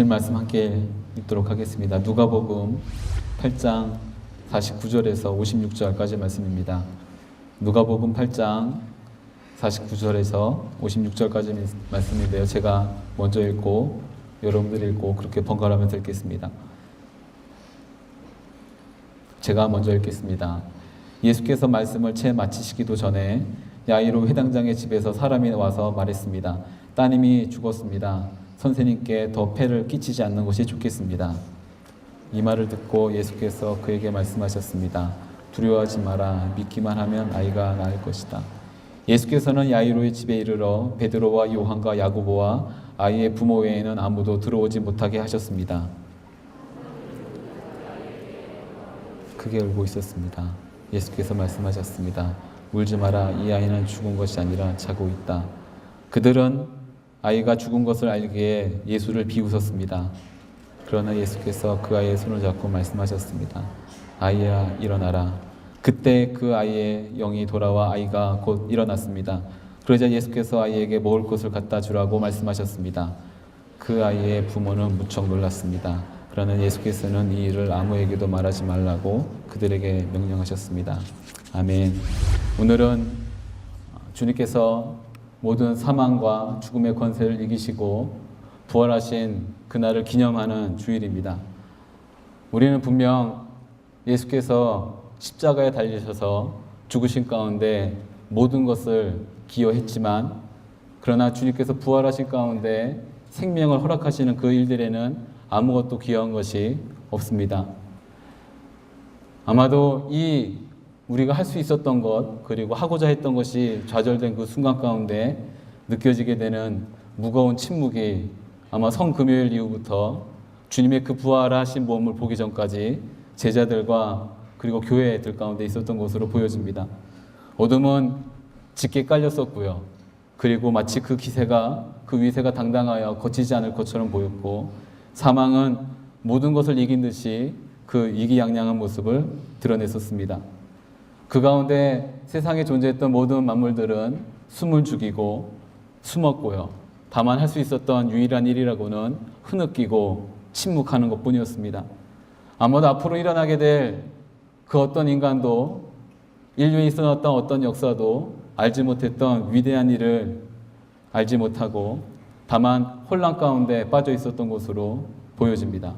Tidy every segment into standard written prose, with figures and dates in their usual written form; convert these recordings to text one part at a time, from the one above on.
주신 말씀 함께 읽도록 하겠습니다. 누가복음 8장 49절에서 56절까지 말씀입니다. 누가복음 8장 49절에서 56절까지 말씀인데요. 제가 먼저 읽고 여러분들이 읽고 그렇게 번갈아가면서 읽겠습니다. 제가 먼저 읽겠습니다. 예수께서 말씀을 채 마치시기도 전에 야이로 회당장의 집에서 사람이 와서 말했습니다. 따님이 죽었습니다. 선생님께 더 폐를 끼치지 않는 것이 좋겠습니다. 이 말을 듣고 예수께서 그에게 말씀하셨습니다. 두려워하지 마라. 믿기만 하면 아이가 나을 것이다. 예수께서는 야이로의 집에 이르러 베드로와 요한과 야고보와 아이의 부모 외에는 아무도 들어오지 못하게 하셨습니다. 크게 울고 있었습니다. 예수께서 말씀하셨습니다. 울지 마라. 이 아이는 죽은 것이 아니라 자고 있다. 그들은 아이가 죽은 것을 알기에 예수를 비웃었습니다. 그러나 예수께서 그 아이의 손을 잡고 말씀하셨습니다. 아이야, 일어나라. 그때 그 아이의 영이 돌아와 아이가 곧 일어났습니다. 그러자 예수께서 아이에게 먹을 것을 갖다 주라고 말씀하셨습니다. 그 아이의 부모는 무척 놀랐습니다. 그러나 예수께서는 이 일을 아무에게도 말하지 말라고 그들에게 명령하셨습니다. 아멘. 오늘은 주님께서 모든 사망과 죽음의 권세를 이기시고 부활하신 그날을 기념하는 주일입니다. 우리는 분명 예수께서 십자가에 달리셔서 죽으신 가운데 모든 것을 기여했지만, 그러나 주님께서 부활하신 가운데 생명을 허락하시는 그 일들에는 아무것도 기여한 것이 없습니다. 아마도 이 우리가 할 수 있었던 것, 그리고 하고자 했던 것이 좌절된 그 순간 가운데 느껴지게 되는 무거운 침묵이 아마 성금요일 이후부터 주님의 그 부활하신 몸을 보기 전까지 제자들과 그리고 교회들 가운데 있었던 것으로 보여집니다. 어둠은 짙게 깔렸었고요. 그리고 마치 그 기세가, 그 위세가 당당하여 거치지 않을 것처럼 보였고, 사망은 모든 것을 이긴 듯이 그 이기양양한 모습을 드러냈었습니다. 그 가운데 세상에 존재했던 모든 만물들은 숨을 죽이고 숨었고요. 다만 할 수 있었던 유일한 일이라고는 흐느끼고 침묵하는 것뿐이었습니다. 아마도 앞으로 일어나게 될 그 어떤 인간도, 인류에 있었던 어떤 역사도 알지 못했던 위대한 일을 알지 못하고 다만 혼란 가운데 빠져 있었던 것으로 보여집니다.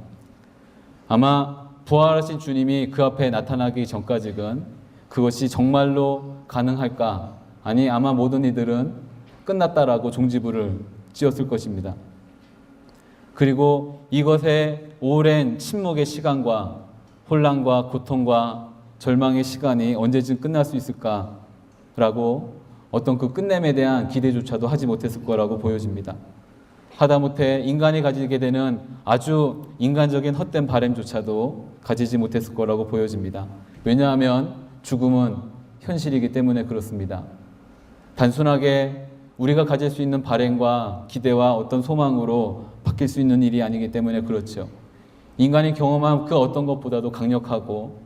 아마 부활하신 주님이 그 앞에 나타나기 전까지는 그것이 정말로 가능할까? 아니, 아마 모든 이들은 끝났다라고 종지부를 지었을 것입니다. 그리고 이것의 오랜 침묵의 시간과 혼란과 고통과 절망의 시간이 언제쯤 끝날 수 있을까라고 어떤 그 끝냄에 대한 기대조차도 하지 못했을 거라고 보여집니다. 하다못해 인간이 가지게 되는 아주 인간적인 헛된 바람조차도 가지지 못했을 거라고 보여집니다. 왜냐하면 죽음은 현실이기 때문에 그렇습니다. 단순하게 우리가 가질 수 있는 바람과 기대와 어떤 소망으로 바뀔 수 있는 일이 아니기 때문에 그렇죠. 인간이 경험한 그 어떤 것보다도 강력하고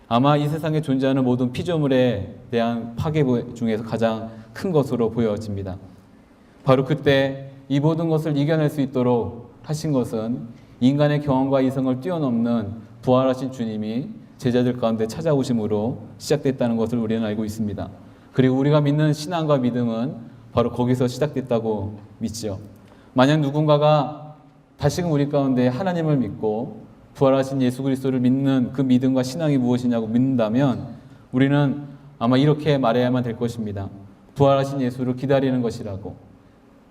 아마 이 세상에 존재하는 모든 피조물에 대한 파괴 중에서 가장 큰 것으로 보여집니다. 바로 그때 이 모든 것을 이겨낼 수 있도록 하신 것은 인간의 경험과 이성을 뛰어넘는 부활하신 주님이 제자들 가운데 찾아오심으로 시작됐다는 것을 우리는 알고 있습니다. 그리고 우리가 믿는 신앙과 믿음은 바로 거기서 시작됐다고 믿죠. 만약 누군가가 다시금 우리 가운데 하나님을 믿고 부활하신 예수 그리스도를 믿는 그 믿음과 신앙이 무엇이냐고 묻는다면 우리는 아마 이렇게 말해야만 될 것입니다. 부활하신 예수를 기다리는 것이라고,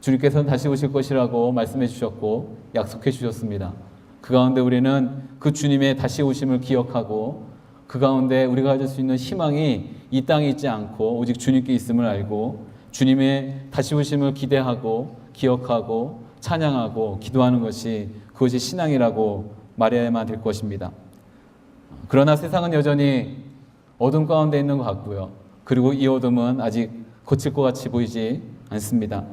주님께서는 다시 오실 것이라고 말씀해 주셨고 약속해 주셨습니다. 그 가운데 우리는 그 주님의 다시 오심을 기억하고 그 가운데 우리가 가질 수 있는 희망이 이 땅에 있지 않고 오직 주님께 있음을 알고 주님의 다시 오심을 기대하고 기억하고 찬양하고 기도하는 것이 그것이 신앙이라고 말해야만 될 것입니다. 그러나 세상은 여전히 어둠 가운데 있는 것 같고요. 그리고 이 어둠은 아직 거칠 것 같이 보이지 않습니다.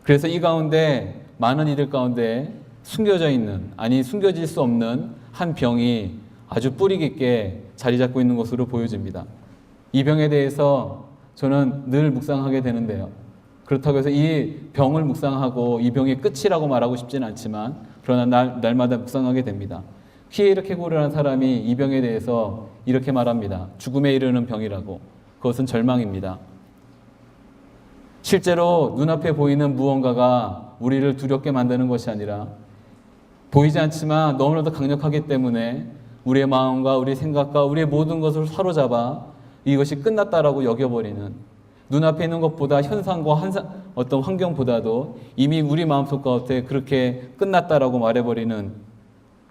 그래서 이 가운데 많은 이들 가운데 숨겨져 있는, 아니 숨겨질 수 없는 한 병이 아주 뿌리 깊게 자리 잡고 있는 것으로 보여집니다. 이 병에 대해서 저는 늘 묵상하게 되는데요. 그렇다고 해서 이 병을 묵상하고 이 병이 끝이라고 말하고 싶지는 않지만 그러나 날마다 묵상하게 됩니다. 키에르 케고르라는 사람이 이 병에 대해서 이렇게 말합니다. 죽음에 이르는 병이라고. 그것은 절망입니다. 실제로 눈앞에 보이는 무언가가 우리를 두렵게 만드는 것이 아니라 보이지 않지만 너무나도 강력하기 때문에 우리의 마음과 우리의 생각과 우리의 모든 것을 사로잡아 이것이 끝났다라고 여겨버리는, 눈앞에 있는 것보다 현상과 어떤 환경보다도 이미 우리 마음속 가운데 그렇게 끝났다라고 말해버리는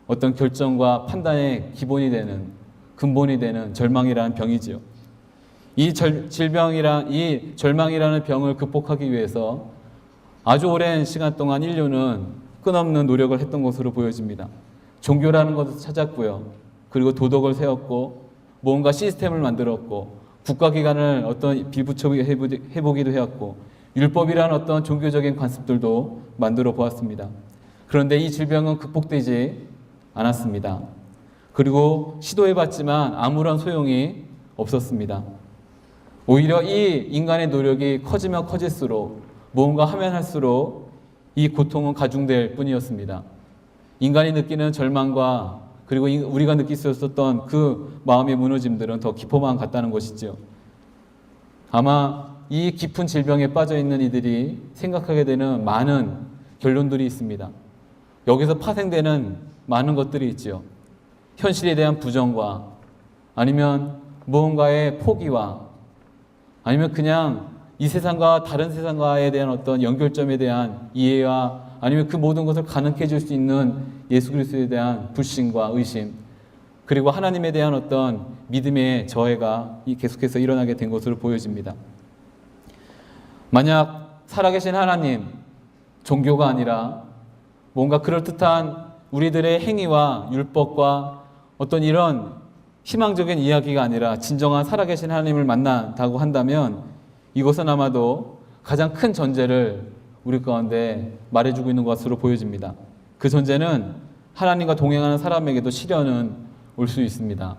어떤 결정과 판단의 기본이 되는, 근본이 되는 절망이라는 병이지요. 이 절망이라는 병을 극복하기 위해서 아주 오랜 시간 동안 인류는 끝없는 노력을 했던 것으로 보여집니다. 종교라는 것을 찾았고요. 그리고 도덕을 세웠고 뭔가 시스템을 만들었고 국가기관을 어떤 빌붙여 해보기도 해왔고 율법이라는 어떤 종교적인 관습들도 만들어 보았습니다. 그런데 이 질병은 극복되지 않았습니다. 그리고 시도해봤지만 아무런 소용이 없었습니다. 오히려 이 인간의 노력이 커지면 커질수록 무언가 하면 할수록 이 고통은 가중될 뿐이었습니다. 인간이 느끼는 절망과 그리고 우리가 느낄 수 있었던 그 마음의 무너짐들은 더 깊어만 갔다는 것이죠. 아마 이 깊은 질병에 빠져 있는 이들이 생각하게 되는 많은 결론들이 있습니다. 여기서 파생되는 많은 것들이 있죠. 현실에 대한 부정과 아니면 무언가의 포기와 아니면 그냥 이 세상과 다른 세상과에 대한 어떤 연결점에 대한 이해와 아니면 그 모든 것을 가능케 해줄 수 있는 예수 그리스도에 대한 불신과 의심, 그리고 하나님에 대한 어떤 믿음의 저해가 계속해서 일어나게 된 것으로 보여집니다. 만약 살아계신 하나님, 종교가 아니라 뭔가 그럴듯한 우리들의 행위와 율법과 어떤 이런 희망적인 이야기가 아니라 진정한 살아계신 하나님을 만난다고 한다면 이것은 아마도 가장 큰 전제를 우리 가운데 말해주고 있는 것으로 보여집니다. 그 전제는 하나님과 동행하는 사람에게도 시련은 올 수 있습니다.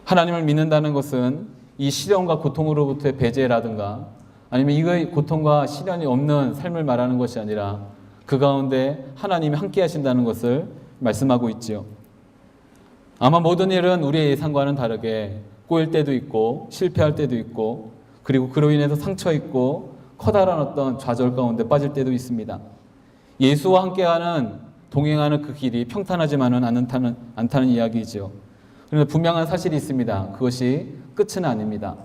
하나님을 믿는다는 것은 이 시련과 고통으로부터의 배제라든가 아니면 이거의 고통과 시련이 없는 삶을 말하는 것이 아니라 그 가운데 하나님이 함께 하신다는 것을 말씀하고 있지요. 아마 모든 일은 우리의 예상과는 다르게 꼬일 때도 있고 실패할 때도 있고 그리고 그로 인해서 상처 있고 커다란 어떤 좌절 가운데 빠질 때도 있습니다. 예수와 함께하는 동행하는 그 길이 평탄하지만은 않다는 이야기이죠. 그런데 분명한 사실이 있습니다. 그것이 끝은 아닙니다.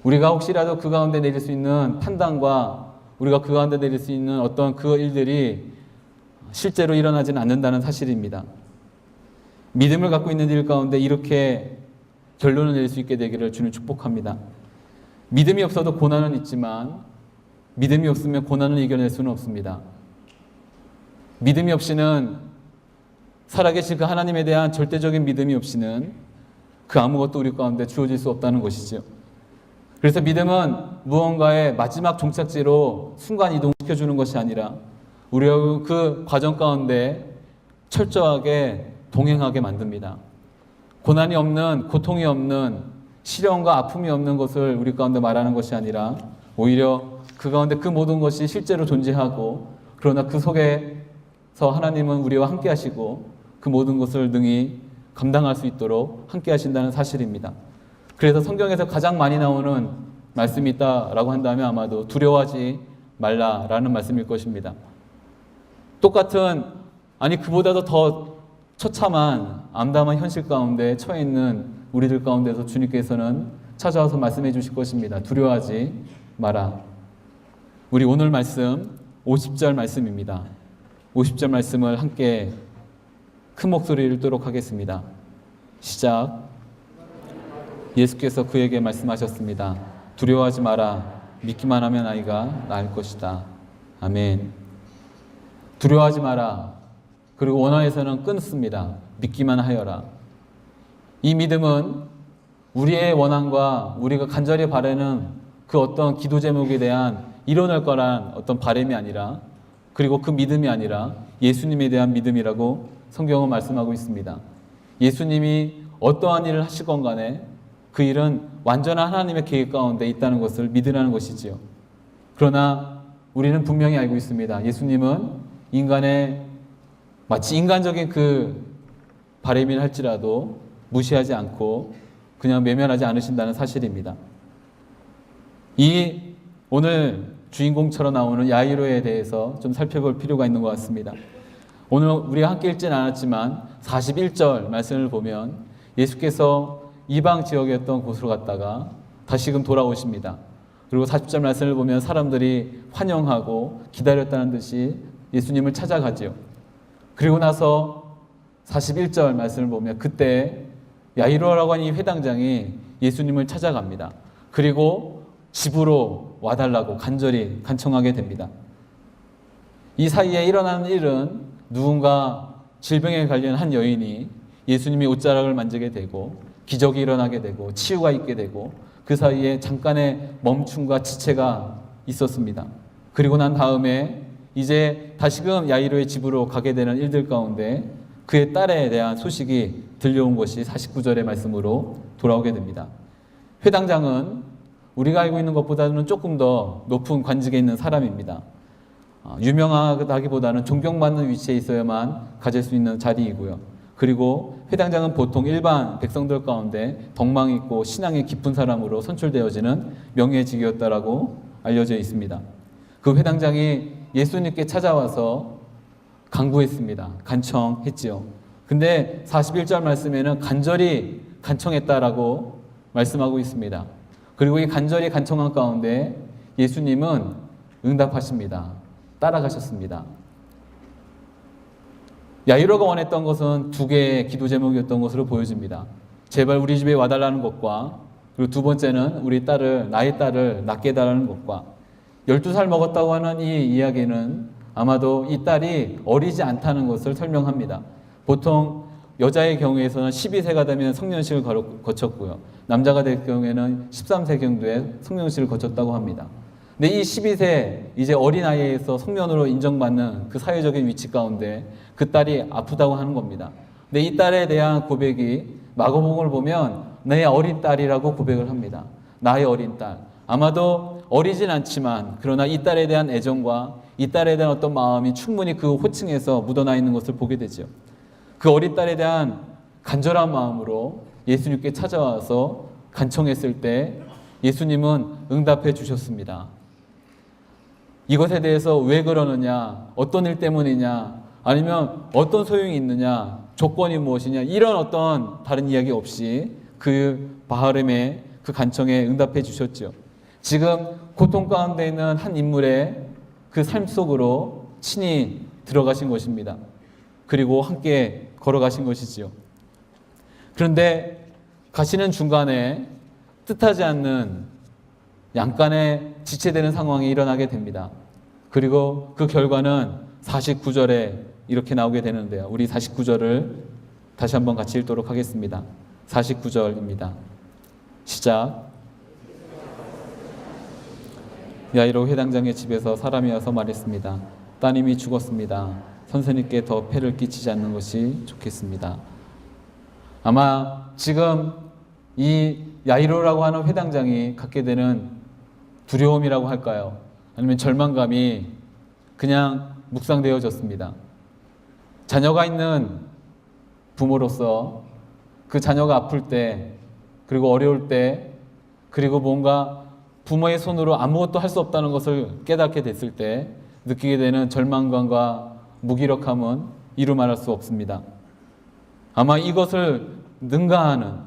우리가 혹시라도 그 가운데 내릴 수 있는 판단과 우리가 그 가운데 내릴 수 있는 어떤 그 일들이 실제로 일어나지는 않는다는 사실입니다. 믿음을 갖고 있는 일 가운데 이렇게 결론을 내릴 수 있게 되기를 주님 축복합니다. 믿음이 없어도 고난은 있지만 믿음이 없으면 고난을 이겨낼 수는 없습니다. 믿음이 없이는 살아계신 그 하나님에 대한 절대적인 믿음이 없이는 그 아무것도 우리 가운데 주어질 수 없다는 것이죠. 그래서 믿음은 무언가의 마지막 종착지로 순간 이동시켜주는 것이 아니라 우리가 그 과정 가운데 철저하게 동행하게 만듭니다. 고난이 없는, 고통이 없는, 시련과 아픔이 없는 것을 우리 가운데 말하는 것이 아니라 오히려 그 가운데 그 모든 것이 실제로 존재하고 그러나 그 속에서 하나님은 우리와 함께 하시고 그 모든 것을 능히 감당할 수 있도록 함께 하신다는 사실입니다. 그래서 성경에서 가장 많이 나오는 말씀이 있다라고 한다면 아마도 두려워하지 말라라는 말씀일 것입니다. 똑같은, 아니 그보다도 더 처참한 암담한 현실 가운데 처해 있는 우리들 가운데서 주님께서는 찾아와서 말씀해 주실 것입니다. 두려워하지 마라. 우리 오늘 말씀 50절 말씀입니다. 50절 말씀을 함께 큰 목소리를 읽도록 하겠습니다. 시작. 예수께서 그에게 말씀하셨습니다. 두려워하지 마라. 믿기만 하면 아이가 나을 것이다. 아멘. 두려워하지 마라. 그리고 원어에서는 끊습니다. 믿기만 하여라. 이 믿음은 우리의 원함과 우리가 간절히 바라는 그 어떤 기도 제목에 대한 이뤄낼 거란 어떤 바람이 아니라 그리고 그 믿음이 아니라 예수님에 대한 믿음이라고 성경은 말씀하고 있습니다. 예수님이 어떠한 일을 하시건 간에 그 일은 완전한 하나님의 계획 가운데 있다는 것을 믿으라는 것이지요. 그러나 우리는 분명히 알고 있습니다. 예수님은 인간의 마치 인간적인 그 바람이라 할지라도 무시하지 않고 그냥 외면하지 않으신다는 사실입니다. 이 오늘 주인공처럼 나오는 야이로에 대해서 좀 살펴볼 필요가 있는 것 같습니다. 오늘 우리가 함께 읽지는 않았지만 41절 말씀을 보면 예수께서 이방 지역이었던 곳으로 갔다가 다시금 돌아오십니다. 그리고 40절 말씀을 보면 사람들이 환영하고 기다렸다는 듯이 예수님을 찾아가죠. 그리고 나서 41절 말씀을 보면 그때 야이로라고 하는 이 회당장이 예수님을 찾아갑니다. 그리고 집으로 와달라고 간절히 간청하게 됩니다. 이 사이에 일어나는 일은 누군가 질병에 관련 한 여인이 예수님의 옷자락을 만지게 되고 기적이 일어나게 되고 치유가 있게 되고 그 사이에 잠깐의 멈춤과 지체가 있었습니다. 그리고 난 다음에 이제 다시금 야이로의 집으로 가게 되는 일들 가운데 그의 딸에 대한 소식이 들려온 것이 49절의 말씀으로 돌아오게 됩니다. 회당장은 우리가 알고 있는 것보다는 조금 더 높은 관직에 있는 사람입니다. 유명하다기보다는 존경받는 위치에 있어야만 가질 수 있는 자리이고요. 그리고 회당장은 보통 일반 백성들 가운데 덕망 있고 신앙이 깊은 사람으로 선출되어지는 명예직이었다라고 알려져 있습니다. 그 회당장이 예수님께 찾아와서 간구했습니다. 간청했지요. 근데 41절 말씀에는 간절히 간청했다라고 말씀하고 있습니다. 그리고 이 간절히 간청한 가운데 예수님은 응답하십니다. 따라가셨습니다. 야이로가 원했던 것은 두 개의 기도 제목이었던 것으로 보여집니다. 제발 우리 집에 와달라는 것과 그리고 두 번째는 나의 딸을 낳게 해달라는 것과 12살 먹었다고 하는 이 이야기는 아마도 이 딸이 어리지 않다는 것을 설명합니다. 보통 여자의 경우에서는 12세가 되면 성년식을 거쳤고요. 남자가 될 경우에는 13세 정도에 성년식을 거쳤다고 합니다. 근데 이 12세 이제 어린아이에서 성년으로 인정받는 그 사회적인 위치 가운데 그 딸이 아프다고 하는 겁니다. 근데 이 딸에 대한 고백이 마가복음을 보면 내 어린 딸이라고 고백을 합니다. 나의 어린 딸. 아마도 어리진 않지만 그러나 이 딸에 대한 애정과 이 딸에 대한 어떤 마음이 충분히 그 호칭에서 묻어나 있는 것을 보게 되죠. 그 어린 딸에 대한 간절한 마음으로 예수님께 찾아와서 간청했을 때 예수님은 응답해 주셨습니다. 이것에 대해서 왜 그러느냐, 어떤 일 때문이냐, 아니면 어떤 소용이 있느냐, 조건이 무엇이냐, 이런 어떤 다른 이야기 없이 그 바하름의 그 간청에 응답해 주셨죠. 지금 고통 가운데 있는 한 인물의 그 삶 속으로 친히 들어가신 것입니다. 그리고 함께 걸어가신 것이지요. 그런데 가시는 중간에 뜻하지 않는 양간에 지체되는 상황이 일어나게 됩니다. 그리고 그 결과는 49절에 이렇게 나오게 되는데요. 우리 49절을 다시 한번 같이 읽도록 하겠습니다. 49절입니다. 시작. 야이로 회당장의 집에서 사람이 와서 말했습니다. 따님이 죽었습니다. 선생님께 더 폐를 끼치지 않는 것이 좋겠습니다. 아마 지금 이 야이로라고 하는 회당장이 갖게 되는 두려움이라고 할까요? 아니면 절망감이 그냥 묵상되어졌습니다. 자녀가 있는 부모로서 그 자녀가 아플 때, 그리고 어려울 때, 그리고 뭔가 부모의 손으로 아무것도 할 수 없다는 것을 깨닫게 됐을 때 느끼게 되는 절망감과 무기력함은 이루 말할 수 없습니다. 아마 이것을 능가하는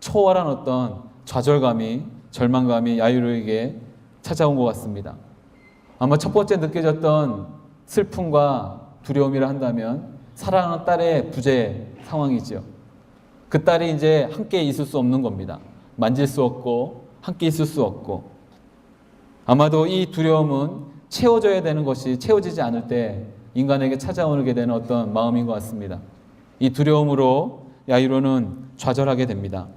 초월한 어떤 좌절감이, 절망감이 야이로에게 찾아온 것 같습니다. 아마 첫 번째 느껴졌던 슬픔과 두려움이라 한다면 사랑하는 딸의 부재 상황이죠. 그 딸이 이제 함께 있을 수 없는 겁니다. 만질 수 없고 함께 있을 수 없고. 아마도 이 두려움은 채워져야 되는 것이 채워지지 않을 때 인간에게 찾아오게 되는 어떤 마음인 것 같습니다. 이 두려움으로 야이로는 좌절하게 됩니다.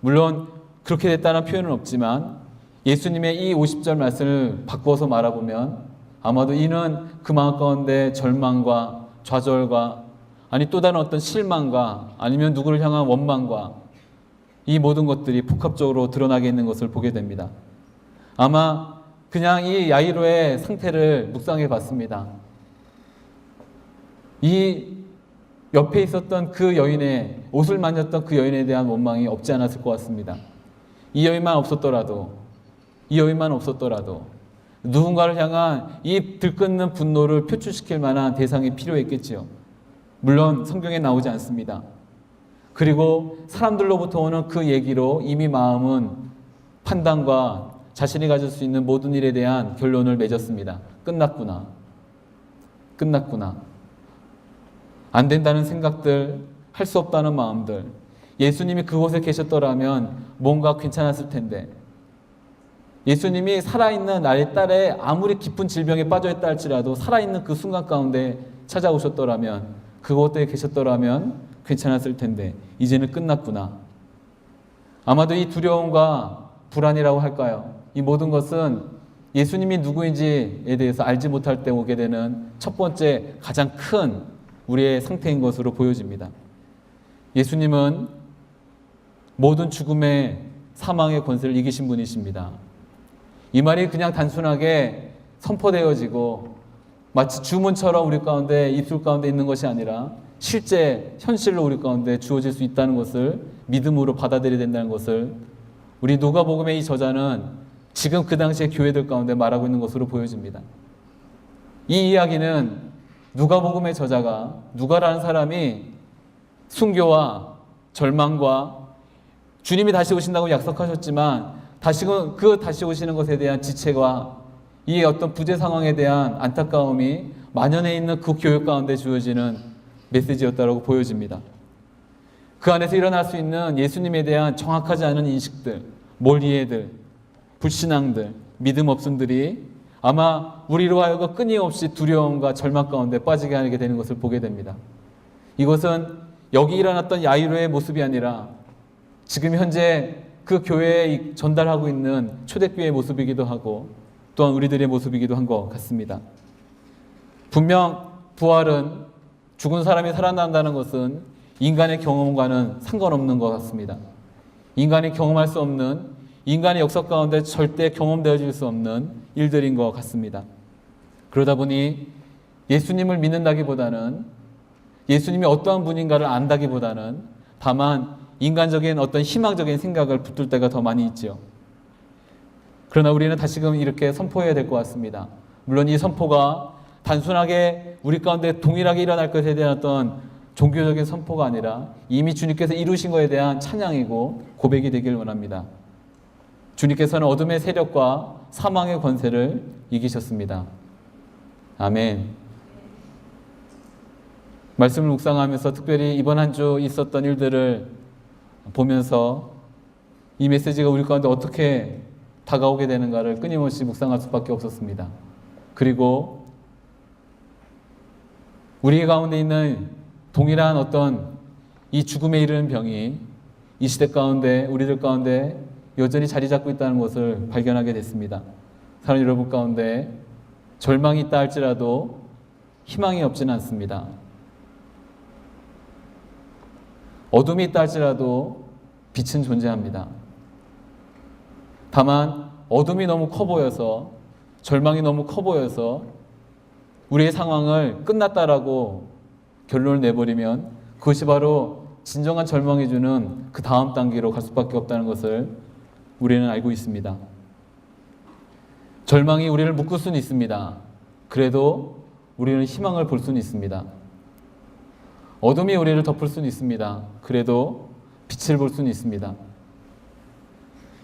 물론 그렇게 됐다는 표현은 없지만 예수님의 이 50절 말씀을 바꿔서 말해보면 아마도 이는 그 마음 가운데 절망과 좌절과 또 다른 어떤 실망과 아니면 누구를 향한 원망과 이 모든 것들이 복합적으로 드러나게 있는 것을 보게 됩니다. 아마 그냥 이 야이로의 상태를 묵상해 봤습니다. 이 옆에 있었던 그 여인의 옷을 만졌던 그 여인에 대한 원망이 없지 않았을 것 같습니다. 이 여인만 없었더라도 누군가를 향한 이 들끓는 분노를 표출시킬 만한 대상이 필요했겠지요. 물론 성경에 나오지 않습니다. 그리고 사람들로부터 오는 그 얘기로 이미 마음은 판단과 자신이 가질 수 있는 모든 일에 대한 결론을 맺었습니다. 끝났구나. 안 된다는 생각들, 할 수 없다는 마음들. 예수님이 그곳에 계셨더라면 뭔가 괜찮았을 텐데, 예수님이 살아있는 나의 딸의 아무리 깊은 질병에 빠져있다 할지라도 살아있는 그 순간 가운데 찾아오셨더라면, 그곳에 계셨더라면 괜찮았을 텐데 이제는 끝났구나. 아마도 이 두려움과 불안이라고 할까요? 이 모든 것은 예수님이 누구인지에 대해서 알지 못할 때 오게 되는 첫 번째 가장 큰 우리의 상태인 것으로 보여집니다. 예수님은 모든 죽음의 사망의 권세를 이기신 분이십니다. 이 말이 그냥 단순하게 선포되어지고 마치 주문처럼 우리 가운데 입술 가운데 있는 것이 아니라 실제 현실로 우리 가운데 주어질 수 있다는 것을 믿음으로 받아들여야 된다는 것을 우리 누가복음의 이 저자는 지금 그 당시의 교회들 가운데 말하고 있는 것으로 보여집니다. 이 이야기는 누가복음의 저자가 누가라는 사람이 순교와 절망과 주님이 다시 오신다고 약속하셨지만 다시 오시는 것에 대한 지체와 이 어떤 부재 상황에 대한 안타까움이 만연해 있는 그 교육 가운데 주어지는 메시지였다고 보여집니다. 그 안에서 일어날 수 있는 예수님에 대한 정확하지 않은 인식들, 몰이해들, 불신앙들, 믿음 없음들이 아마 우리로 하여금 끊임없이 두려움과 절망 가운데 빠지게 하게 되는 것을 보게 됩니다. 이것은 여기 일어났던 야이로의 모습이 아니라 지금 현재 그 교회에 전달하고 있는 초대교회의 모습이기도 하고 또한 우리들의 모습이기도 한 것 같습니다. 분명 부활은 죽은 사람이 살아난다는 것은 인간의 경험과는 상관없는 것 같습니다. 인간이 경험할 수 없는, 인간의 역사 가운데 절대 경험되어질 수 없는 일들인 것 같습니다. 그러다 보니 예수님을 믿는다기보다는, 예수님이 어떠한 분인가를 안다기보다는 다만 인간적인 어떤 희망적인 생각을 붙들 때가 더 많이 있죠. 그러나 우리는 다시금 이렇게 선포해야 될 것 같습니다. 물론 이 선포가 단순하게 우리 가운데 동일하게 일어날 것에 대한 어떤 종교적인 선포가 아니라 이미 주님께서 이루신 것에 대한 찬양이고 고백이 되길 원합니다. 주님께서는 어둠의 세력과 사망의 권세를 이기셨습니다. 아멘. 말씀을 묵상하면서 특별히 이번 한 주 있었던 일들을 보면서 이 메시지가 우리 가운데 어떻게 다가오게 되는가를 끊임없이 묵상할 수밖에 없었습니다. 그리고 우리 가운데 있는 동일한 어떤 이 죽음에 이르는 병이 이 시대 가운데 우리들 가운데 여전히 자리 잡고 있다는 것을 발견하게 됐습니다. 사랑하는 여러분 가운데 절망이 있다 할지라도 희망이 없지는 않습니다. 어둠이 있다 할지라도 빛은 존재합니다. 다만 어둠이 너무 커 보여서, 절망이 너무 커 보여서 우리의 상황을 끝났다라고 결론을 내버리면 그것이 바로 진정한 절망이 주는 그 다음 단계로 갈 수밖에 없다는 것을 우리는 알고 있습니다. 절망이 우리를 묶을 수는 있습니다. 그래도 우리는 희망을 볼 수는 있습니다. 어둠이 우리를 덮을 수는 있습니다. 그래도 빛을 볼 수는 있습니다.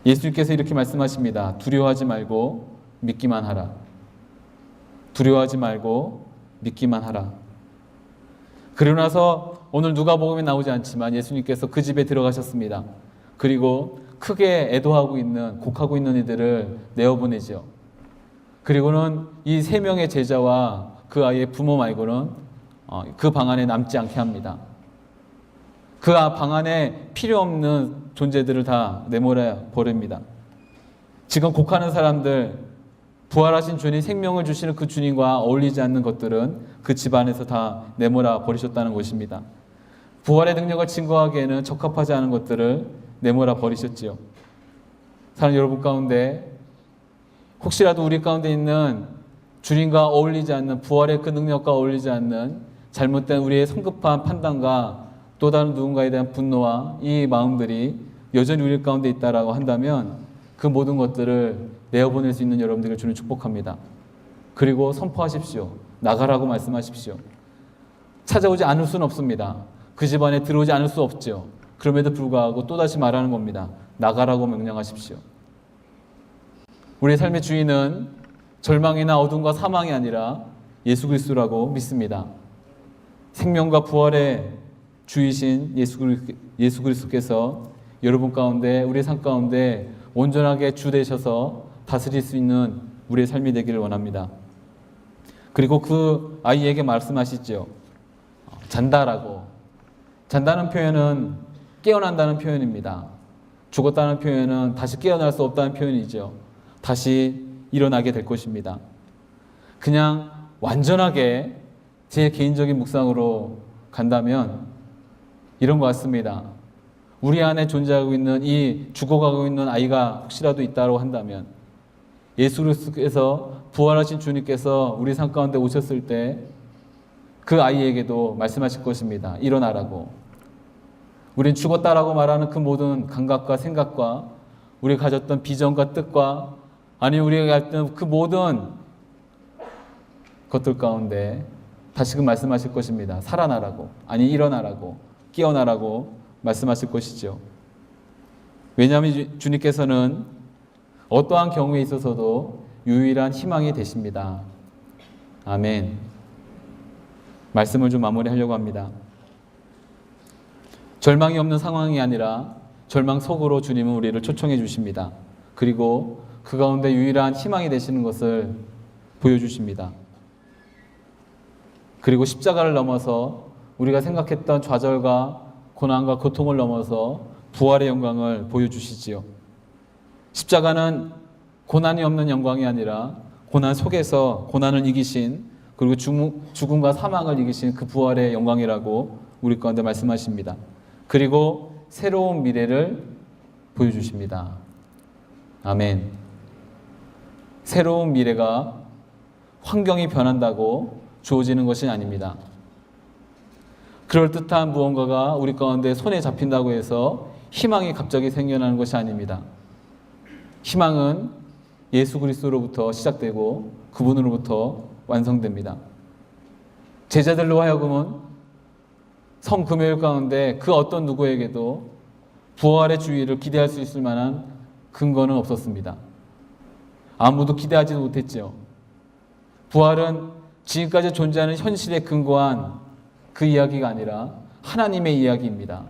예수님께서 이렇게 말씀하십니다. 두려워하지 말고 믿기만 하라. 두려워하지 말고 믿기만 하라. 그러고 나서 오늘 누가복음에 나오지 않지만 예수님께서 그 집에 들어가셨습니다. 그리고 크게 애도하고 있는, 곡하고 있는 이들을 내어보내죠. 그리고는 이 3명의 제자와 그 아이의 부모 말고는 그 방 안에 남지 않게 합니다. 그 방 안에 필요 없는 존재들을 다 내몰아 버립니다. 지금 곡하는 사람들, 부활하신 주님, 생명을 주시는 그 주님과 어울리지 않는 것들은 그 집안에서 다 내몰아 버리셨다는 것입니다. 부활의 능력을 증거하기에는 적합하지 않은 것들을 내몰아 버리셨지요. 사랑하는 여러분 가운데 혹시라도 우리 가운데 있는 주님과 어울리지 않는, 부활의 그 능력과 어울리지 않는 잘못된 우리의 성급한 판단과 또 다른 누군가에 대한 분노와 이 마음들이 여전히 우리 가운데 있다라고 한다면 그 모든 것들을 내어보낼 수 있는 여러분들을 주님 축복합니다. 그리고 선포하십시오. 나가라고 말씀하십시오. 찾아오지 않을 수는 없습니다. 그 집안에 들어오지 않을 수 없죠. 그럼에도 불구하고 또다시 말하는 겁니다. 나가라고 명령하십시오. 우리의 삶의 주인은 절망이나 어둠과 사망이 아니라 예수 그리스도라고 믿습니다. 생명과 부활의 주이신 예수 그리스도께서 여러분 가운데, 우리의 삶 가운데 온전하게 주 되셔서 다스릴 수 있는 우리의 삶이 되기를 원합니다. 그리고 그 아이에게 말씀하시죠. 잔다라고. 잔다는 표현은 깨어난다는 표현입니다. 죽었다는 표현은 다시 깨어날 수 없다는 표현이죠. 다시 일어나게 될 것입니다. 그냥 완전하게 제 개인적인 묵상으로 간다면 이런 것 같습니다. 우리 안에 존재하고 있는 이 죽어가고 있는 아이가 혹시라도 있다고 한다면 예수 그리스도께서 부활하신 주님께서 우리 삶 가운데 오셨을 때 그 아이에게도 말씀하실 것입니다. 일어나라고. 우린 죽었다라고 말하는 그 모든 감각과 생각과 우리가 가졌던 비전과 뜻과 아니 우리가 가졌던 그 모든 것들 가운데 다시금 말씀하실 것입니다. 살아나라고. 아니 일어나라고. 깨어나라고 말씀하실 것이죠. 왜냐하면 주님께서는 어떠한 경우에 있어서도 유일한 희망이 되십니다. 아멘. 말씀을 좀 마무리하려고 합니다. 절망이 없는 상황이 아니라 절망 속으로 주님은 우리를 초청해 주십니다. 그리고 그 가운데 유일한 희망이 되시는 것을 보여주십니다. 그리고 십자가를 넘어서 우리가 생각했던 좌절과 고난과 고통을 넘어서 부활의 영광을 보여주시지요. 십자가는 고난이 없는 영광이 아니라 고난 속에서 고난을 이기신 그리고 죽음과 사망을 이기신 그 부활의 영광이라고 우리 가운데 말씀하십니다. 그리고 새로운 미래를 보여주십니다. 아멘. 새로운 미래가 환경이 변한다고 주어지는 것이 아닙니다. 그럴듯한 무언가가 우리 가운데 손에 잡힌다고 해서 희망이 갑자기 생겨나는 것이 아닙니다. 희망은 예수 그리스도로부터 시작되고 그분으로부터 완성됩니다. 제자들로 하여금은 성금요일 가운데 그 어떤 누구에게도 부활의 주의를 기대할 수 있을 만한 근거는 없었습니다. 아무도 기대하지도 못했죠. 부활은 지금까지 존재하는 현실에 근거한 그 이야기가 아니라 하나님의 이야기입니다.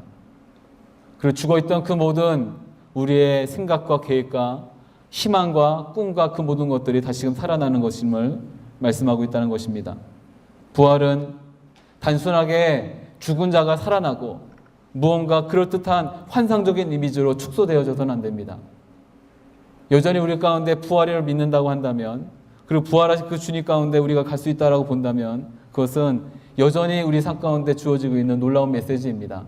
그리고 죽어있던 그 모든 우리의 생각과 계획과 희망과 꿈과 그 모든 것들이 다시금 살아나는 것임을 말씀하고 있다는 것입니다. 부활은 단순하게 죽은 자가 살아나고 무언가 그럴듯한 환상적인 이미지로 축소되어져서는 안 됩니다. 여전히 우리 가운데 부활을 믿는다고 한다면 그리고 부활하신 그 주님 가운데 우리가 갈 수 있다고 본다면 그것은 여전히 우리 삶 가운데 주어지고 있는 놀라운 메시지입니다.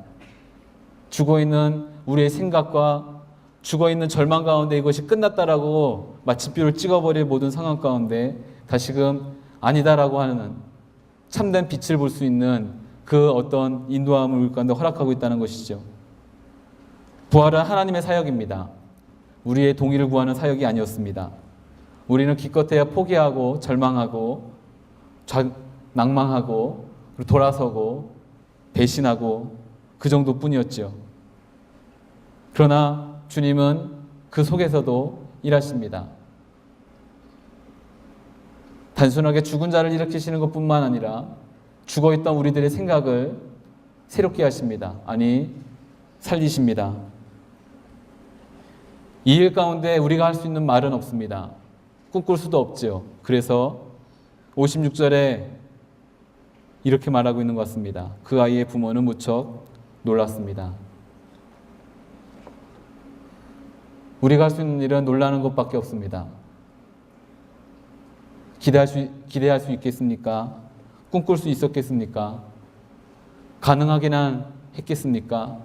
죽어있는 우리의 생각과 죽어있는 절망 가운데 이것이 끝났다라고 마침표를 찍어버릴 모든 상황 가운데 다시금 아니다라고 하는 참된 빛을 볼 수 있는 그 어떤 인도함을 우리 가운데 허락하고 있다는 것이죠. 부활은 하나님의 사역입니다. 우리의 동의를 구하는 사역이 아니었습니다. 우리는 기껏해야 포기하고 절망하고 낭망하고 돌아서고 배신하고 그 정도뿐이었죠. 그러나 주님은 그 속에서도 일하십니다. 단순하게 죽은 자를 일으키시는 것뿐만 아니라 죽어있던 우리들의 생각을 새롭게 하십니다. 아니, 살리십니다. 이 일 가운데 우리가 할 수 있는 말은 없습니다. 꿈꿀 수도 없죠. 그래서 56절에 이렇게 말하고 있는 것 같습니다. 그 아이의 부모는 무척 놀랐습니다. 우리가 할 수 있는 일은 놀라는 것밖에 없습니다. 기대할 수 있겠습니까? 꿈꿀 수 있었겠습니까? 가능하기는 했겠습니까?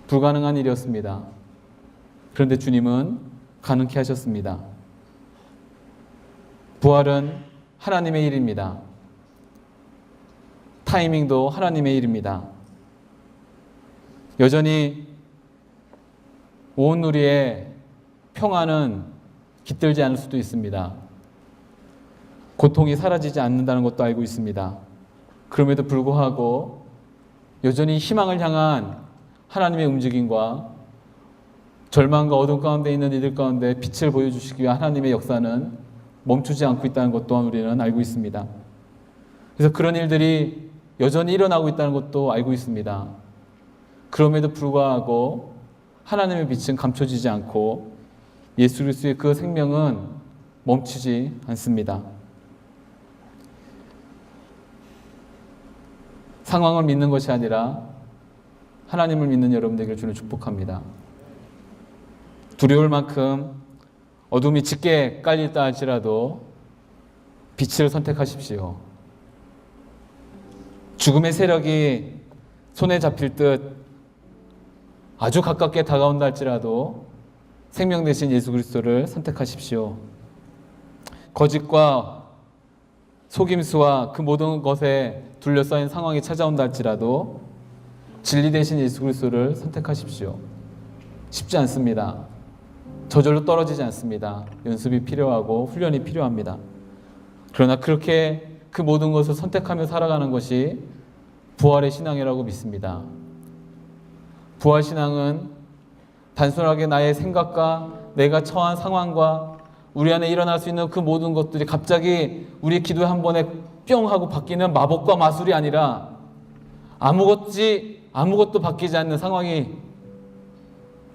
불가능한 일이었습니다. 그런데 주님은 가능케 하셨습니다. 부활은 하나님의 일입니다. 타이밍도 하나님의 일입니다. 여전히 온 우리의 평안은 깃들지 않을 수도 있습니다. 고통이 사라지지 않는다는 것도 알고 있습니다. 그럼에도 불구하고 여전히 희망을 향한 하나님의 움직임과 절망과 어둠 가운데 있는 이들 가운데 빛을 보여주시기 위한 하나님의 역사는 멈추지 않고 있다는 것 또한 우리는 알고 있습니다. 그래서 그런 일들이 여전히 일어나고 있다는 것도 알고 있습니다. 그럼에도 불구하고 하나님의 빛은 감춰지지 않고 예수 그리스도의 그 생명은 멈추지 않습니다. 상황을 믿는 것이 아니라 하나님을 믿는 여러분 되기를 주를 축복합니다. 두려울 만큼 어둠이 짙게 깔리다 할지라도 빛을 선택하십시오. 죽음의 세력이 손에 잡힐 듯 아주 가깝게 다가온다 할지라도 생명 되신 예수 그리스도를 선택하십시오. 거짓과 속임수와 그 모든 것에 둘러싸인 상황이 찾아온다 할지라도 진리 되신 예수 그리스도를 선택하십시오. 쉽지 않습니다. 저절로 떨어지지 않습니다. 연습이 필요하고 훈련이 필요합니다. 그러나 그렇게 그 모든 것을 선택하며 살아가는 것이 부활의 신앙이라고 믿습니다. 부활 신앙은 단순하게 나의 생각과 내가 처한 상황과 우리 안에 일어날 수 있는 그 모든 것들이 갑자기 우리 기도에 한 번에 뿅 하고 바뀌는 마법과 마술이 아니라 아무것도 바뀌지 않는 상황이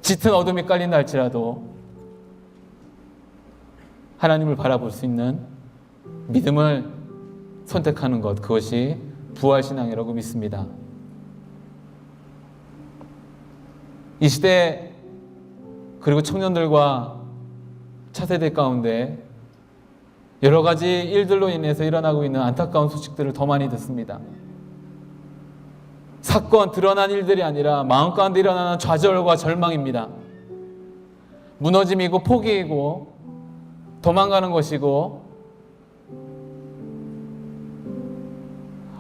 짙은 어둠이 깔린다 할지라도 하나님을 바라볼 수 있는 믿음을 선택하는 것, 그것이 부활신앙이라고 믿습니다. 이 시대 그리고 청년들과 차세대 가운데 여러 가지 일들로 인해서 일어나고 있는 안타까운 소식들을 더 많이 듣습니다. 사건, 드러난 일들이 아니라 마음 가운데 일어나는 좌절과 절망입니다. 무너짐이고 포기이고 도망가는 것이고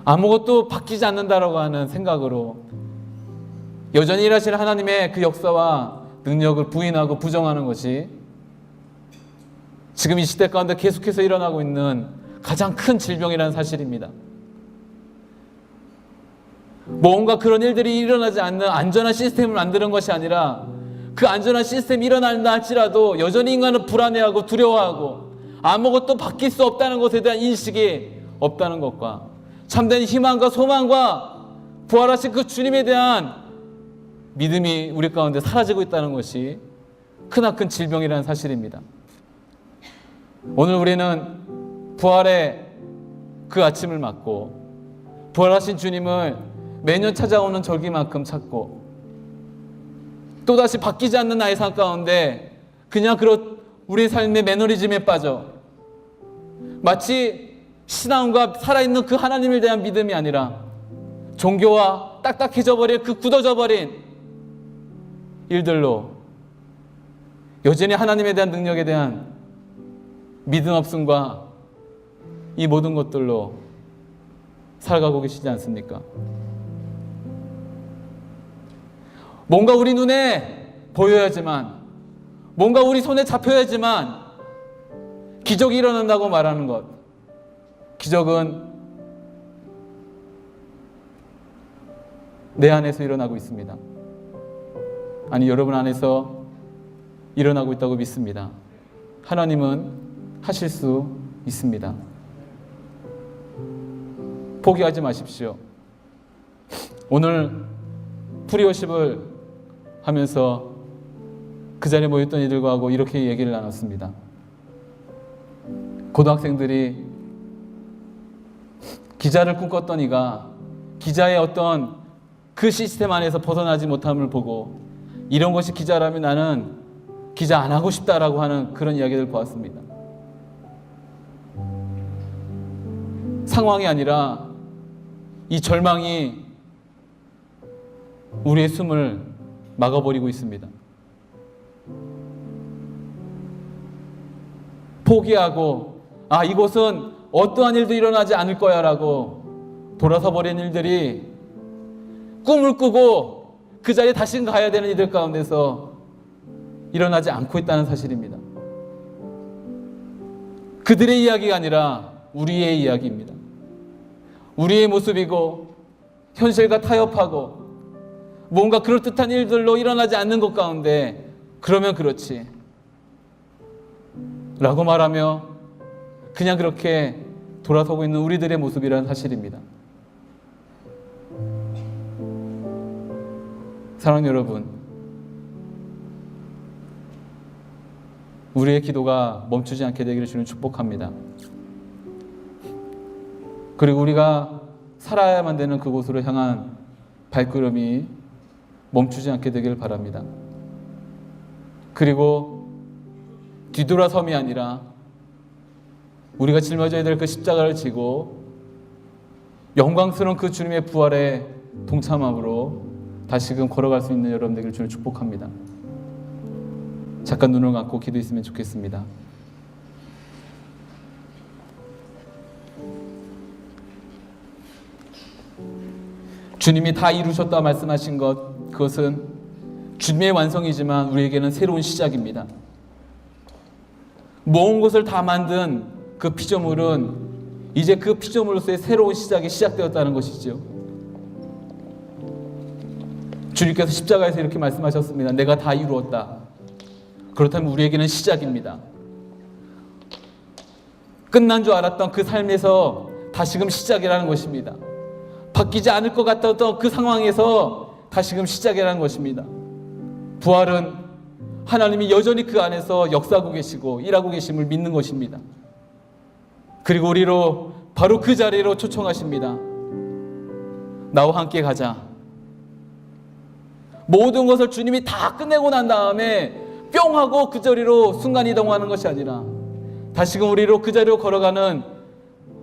아무것도 바뀌지 않는다라고 하는 생각으로 여전히 일하시는 하나님의 그 역사와 능력을 부인하고 부정하는 것이 지금 이 시대 가운데 계속해서 일어나고 있는 가장 큰 질병이라는 사실입니다. 뭔가 그런 일들이 일어나지 않는 안전한 시스템을 만드는 것이 아니라 그 안전한 시스템이 일어난다 할지라도 여전히 인간은 불안해하고 두려워하고 아무것도 바뀔 수 없다는 것에 대한 인식이 없다는 것과 참된 희망과 소망과 부활하신 그 주님에 대한 믿음이 우리 가운데 사라지고 있다는 것이 크나큰 질병이라는 사실입니다. 오늘 우리는 부활의 그 아침을 맞고 부활하신 주님을 매년 찾아오는 절기만큼 찾고 또다시 바뀌지 않는 나의 삶 가운데 그냥 우리 삶의 매너리즘에 빠져 마치 신앙과 살아있는 그 하나님에 대한 믿음이 아니라 종교와 딱딱해져 버린 그 굳어져 버린 일들로 여전히 하나님에 대한 능력에 대한 믿음 없음과 이 모든 것들로 살아가고 계시지 않습니까? 뭔가 우리 눈에 보여야지만, 뭔가 우리 손에 잡혀야지만 기적이 일어난다고 말하는 것. 기적은 내 안에서 일어나고 있습니다. 아니, 여러분 안에서 일어나고 있다고 믿습니다. 하나님은 하실 수 있습니다. 포기하지 마십시오. 오늘 프리워십을 하면서 그 자리에 모였던 이들과 하고 이렇게 얘기를 나눴습니다. 고등학생들이 기자를 꿈꿨던 이가 기자의 어떤 그 시스템 안에서 벗어나지 못함을 보고 이런 것이 기자라면 나는 기자 안 하고 싶다라고 하는 그런 이야기를 보았습니다. 상황이 아니라 이 절망이 우리의 숨을 막아버리고 있습니다. 포기하고 이곳은 어떠한 일도 일어나지 않을 거야 라고 돌아서 버린 일들이 꿈을 꾸고 그 자리에 다시 가야 되는 이들 가운데서 일어나지 않고 있다는 사실입니다. 그들의 이야기가 아니라 우리의 이야기입니다. 우리의 모습이고 현실과 타협하고 뭔가 그럴듯한 일들로 일어나지 않는 것 가운데 그러면 그렇지 라고 말하며 그냥 그렇게 돌아서고 있는 우리들의 모습이라는 사실입니다. 사랑하는 여러분, 우리의 기도가 멈추지 않게 되기를 주님 축복합니다. 그리고 우리가 살아야만 되는 그곳으로 향한 발걸음이 멈추지 않게 되기를 바랍니다. 그리고 뒤돌아섬이 아니라 우리가 짊어져야 될 그 십자가를 지고 영광스러운 그 주님의 부활에 동참함으로 다시금 걸어갈 수 있는 여러분 되기를 주님 축복합니다. 잠깐 눈을 감고 기도했으면 좋겠습니다. 주님이 다 이루셨다 말씀하신 것, 그것은 주님의 완성이지만 우리에게는 새로운 시작입니다. 모은 것을 다 만든 그 피조물은 이제 그 피조물로서의 새로운 시작이 시작되었다는 것이죠. 주님께서 십자가에서 이렇게 말씀하셨습니다. 내가 다 이루었다. 그렇다면 우리에게는 시작입니다. 끝난 줄 알았던 그 삶에서 다시금 시작이라는 것입니다. 바뀌지 않을 것 같았던 그 상황에서 다시금 시작이라는 것입니다. 부활은 하나님이 여전히 그 안에서 역사하고 계시고 일하고 계심을 믿는 것입니다. 그리고 우리로 바로 그 자리로 초청하십니다. 나와 함께 가자. 모든 것을 주님이 다 끝내고 난 다음에 뿅 하고 그 자리로 순간이동하는 것이 아니라 다시금 우리로 그 자리로 걸어가는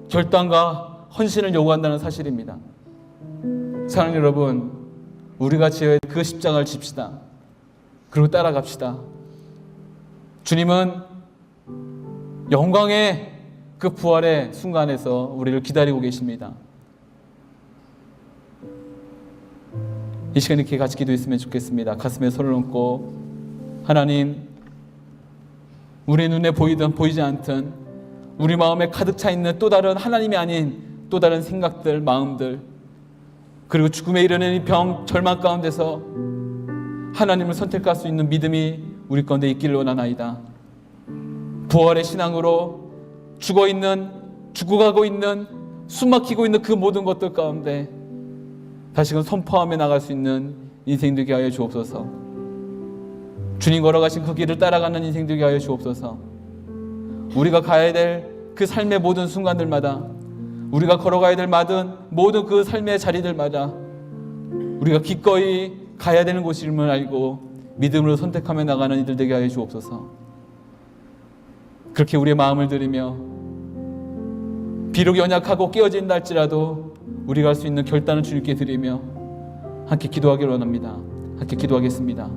결단과 헌신을 요구한다는 사실입니다. 사랑하는 여러분, 우리가 지어야 할 그 십자가를 집시다. 그리고 따라갑시다. 주님은 영광의 그 부활의 순간에서 우리를 기다리고 계십니다. 이 시간 이렇게 같이 기도했으면 좋겠습니다. 가슴에 손을 얹고, 하나님, 우리 눈에 보이든 보이지 않든 우리 마음에 가득 차 있는 또 다른 하나님이 아닌 또 다른 생각들, 마음들, 그리고 죽음에 이르는 이 병, 절망 가운데서 하나님을 선택할 수 있는 믿음이 우리 가운데 있기를 원하나이다. 부활의 신앙으로 죽어가고 있는, 숨막히고 있는 그 모든 것들 가운데 다시금 선포하며 나갈 수 있는 인생 되게 하여 주옵소서. 주님 걸어가신 그 길을 따라가는 인생 되게 하여 주옵소서. 우리가 가야 될 그 삶의 모든 순간들마다, 우리가 걸어가야 될 모든 그 삶의 자리들마다 우리가 기꺼이 가야 되는 곳임을 알고 믿음으로 선택하며 나가는 이들 되게 하여 주옵소서. 그렇게 우리의 마음을 들이며 비록 연약하고 깨어진다 할지라도 우리가 할 수 있는 결단을 주님께 드리며 함께 기도하기를 원합니다. 함께 기도하겠습니다.